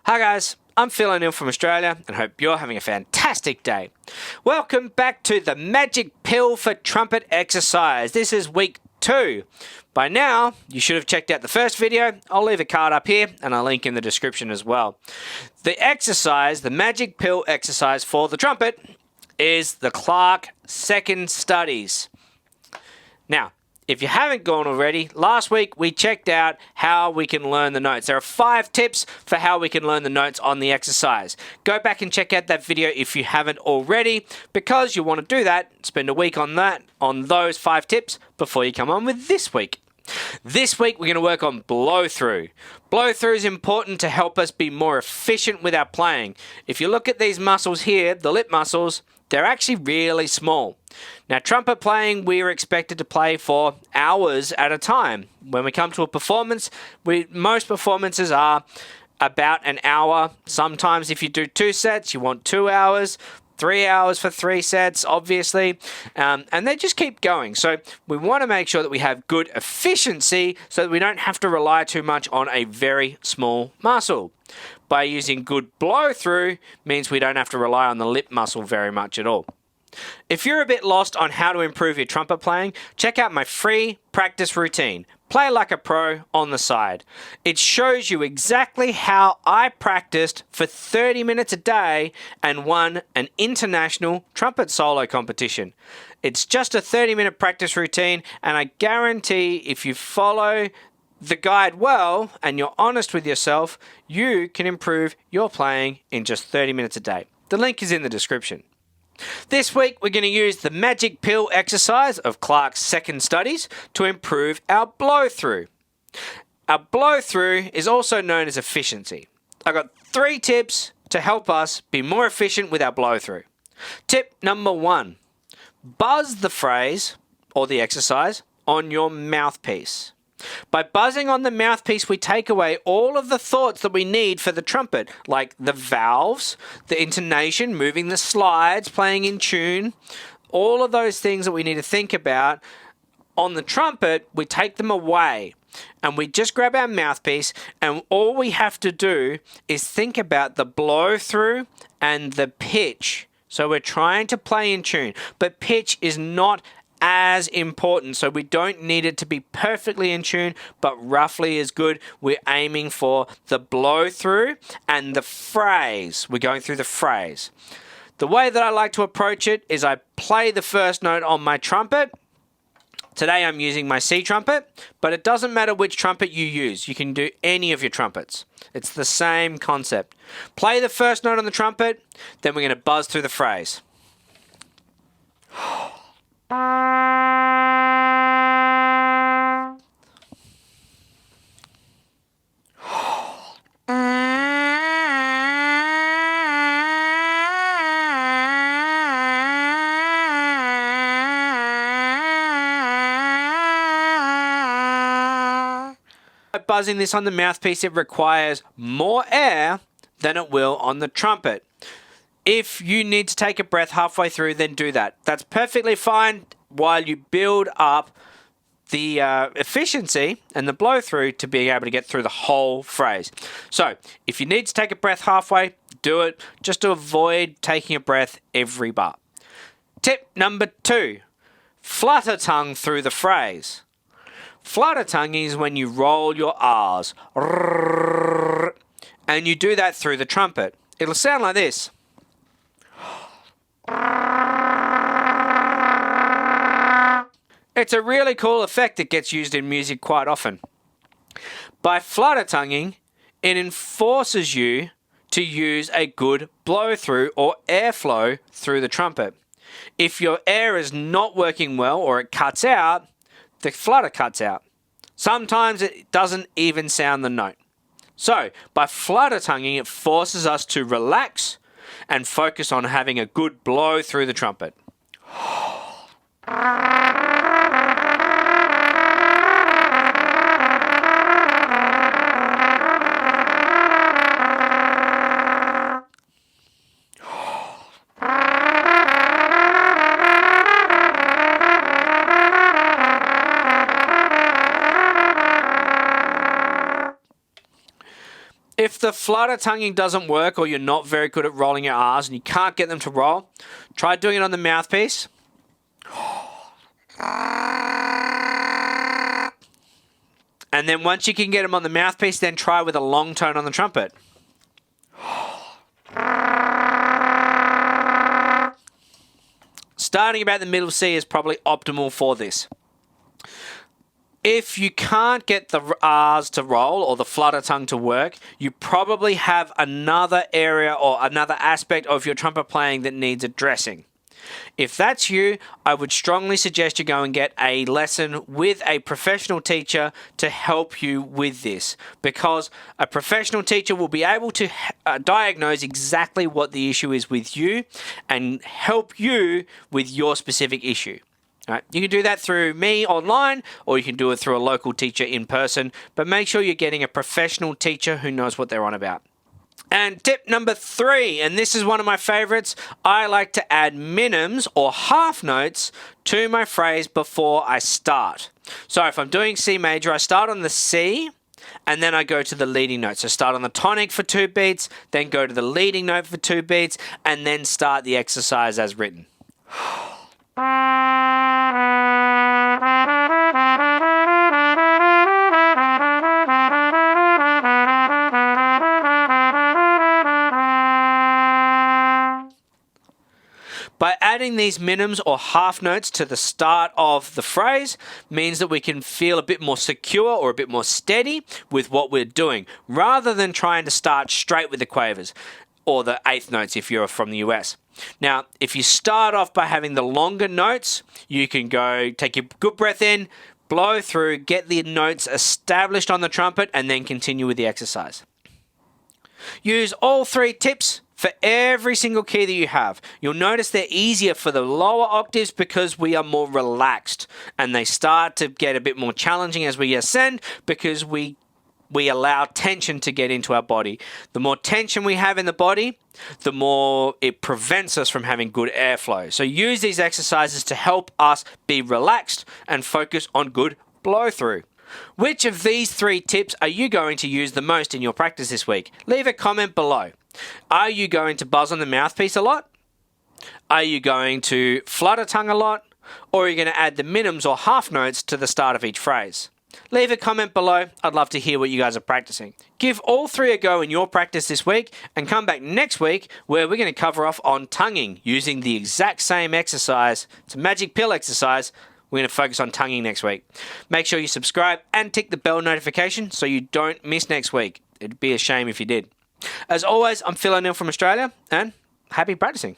Hi guys, I'm filling in from Australia and hope you're having a fantastic day. Welcome back to the Magic Pill for Trumpet exercise. This is week 2. By now, you should have checked out the first video. I'll leave a card up here and I'll link in the description as well. The exercise, the Magic Pill exercise for the trumpet, is the Clarke second studies. Now, if you haven't gone already, last week we checked out how we can learn the notes. There are 5 tips for how we can learn the notes on the exercise. Go back and check out that video if you haven't already, because you want to do that, spend a week on that, on those 5 tips before you come on with this week. This week we're going to work on blow-through. Blow-through is important to help us be more efficient with our playing. If you look at these muscles here, the lip muscles, they're actually really small. Now, trumpet playing, we are expected to play for hours at a time. When we come to a performance, most performances are about an hour. Sometimes if you do 2 sets, you want 2 hours. 3 hours for 3 sets, obviously, and they just keep going. So we want to make sure that we have good efficiency so that we don't have to rely too much on a very small muscle. By using good blow-through means we don't have to rely on the lip muscle very much at all. If you're a bit lost on how to improve your trumpet playing, check out my free practice routine, Play Like a Pro, on the side. It shows you exactly how I practiced for 30 minutes a day and won an international trumpet solo competition. It's just a 30-minute practice routine, and I guarantee if you follow the guide well and you're honest with yourself, you can improve your playing in just 30 minutes a day. The link is in the description. This week, we're going to use the Magic Pill exercise of Clarke's second studies to improve our blow-through. Our blow-through is also known as efficiency. I've got 3 tips to help us be more efficient with our blow-through. Tip number 1, buzz the phrase or the exercise on your mouthpiece. By buzzing on the mouthpiece, we take away all of the thoughts that we need for the trumpet, like the valves, the intonation, moving the slides, playing in tune, all of those things that we need to think about. On the trumpet, we take them away and we just grab our mouthpiece, and all we have to do is think about the blow through and the pitch. So we're trying to play in tune, but pitch is not as important, so we don't need it to be perfectly in tune, but roughly as good. We're aiming for the blow through and the phrase. We're going through the phrase. The way that I like to approach it is I play the first note on my trumpet. Today I'm using my C trumpet, but it doesn't matter which trumpet you use. You can do any of your trumpets. It's the same concept. Play the first note on the trumpet, then we're going to buzz through the phrase. By buzzing this on the mouthpiece, it requires more air than it will on the trumpet. If you need to take a breath halfway through, then do that. That's perfectly fine while you build up the efficiency and the blow-through to being able to get through the whole phrase. So, if you need to take a breath halfway, do it, just to avoid taking a breath every bar. Tip number 2, flutter tongue through the phrase. Flutter tongue is when you roll your R's, and you do that through the trumpet. It'll sound like this. It's a really cool effect that gets used in music quite often. By flutter tonguing, it enforces you to use a good blow-through or airflow through the trumpet. If your air is not working well or it cuts out, the flutter cuts out. Sometimes it doesn't even sound the note. So, by flutter tonguing, it forces us to relax and focus on having a good blow through the trumpet. If the flutter tonguing doesn't work or you're not very good at rolling your R's and you can't get them to roll, try doing it on the mouthpiece. And then once you can get them on the mouthpiece, then try with a long tone on the trumpet. Starting about the middle C is probably optimal for this. If you can't get the R's to roll or the flutter tongue to work, you probably have another area or another aspect of your trumpet playing that needs addressing. If that's you, I would strongly suggest you go and get a lesson with a professional teacher to help you with this, because a professional teacher will be able to diagnose exactly what the issue is with you and help you with your specific issue. Right. You can do that through me online, or you can do it through a local teacher in person, but make sure you're getting a professional teacher who knows what they're on about. And tip number 3, and this is one of my favorites, I like to add minims or half notes to my phrase before I start. So if I'm doing C major, I start on the C, and then I go to the leading note. So start on the tonic for 2 beats, then go to the leading note for 2 beats, and then start the exercise as written. By adding these minims or half notes to the start of the phrase means that we can feel a bit more secure or a bit more steady with what we're doing, rather than trying to start straight with the quavers or the 8th notes if you're from the US. Now, if you start off by having the longer notes, you can go take a good breath in, blow through, get the notes established on the trumpet, and then continue with the exercise. Use all 3 tips for every single key that you have. You'll notice they're easier for the lower octaves because we are more relaxed, and they start to get a bit more challenging as we ascend because we allow tension to get into our body. The more tension we have in the body, the more it prevents us from having good airflow. So use these exercises to help us be relaxed and focus on good blow through. Which of these 3 tips are you going to use the most in your practice this week? Leave a comment below. Are you going to buzz on the mouthpiece a lot? Are you going to flutter tongue a lot? Or are you going to add the minims or half notes to the start of each phrase? Leave a comment below. I'd love to hear what you guys are practicing. Give all 3 a go in your practice this week and come back next week where we're going to cover off on tonguing using the exact same exercise. It's a magic pill exercise. We're going to focus on tonguing next week. Make sure you subscribe and tick the bell notification so you don't miss next week. It'd be a shame if you did. As always, I'm Phil O'Neill from Australia, and happy practicing.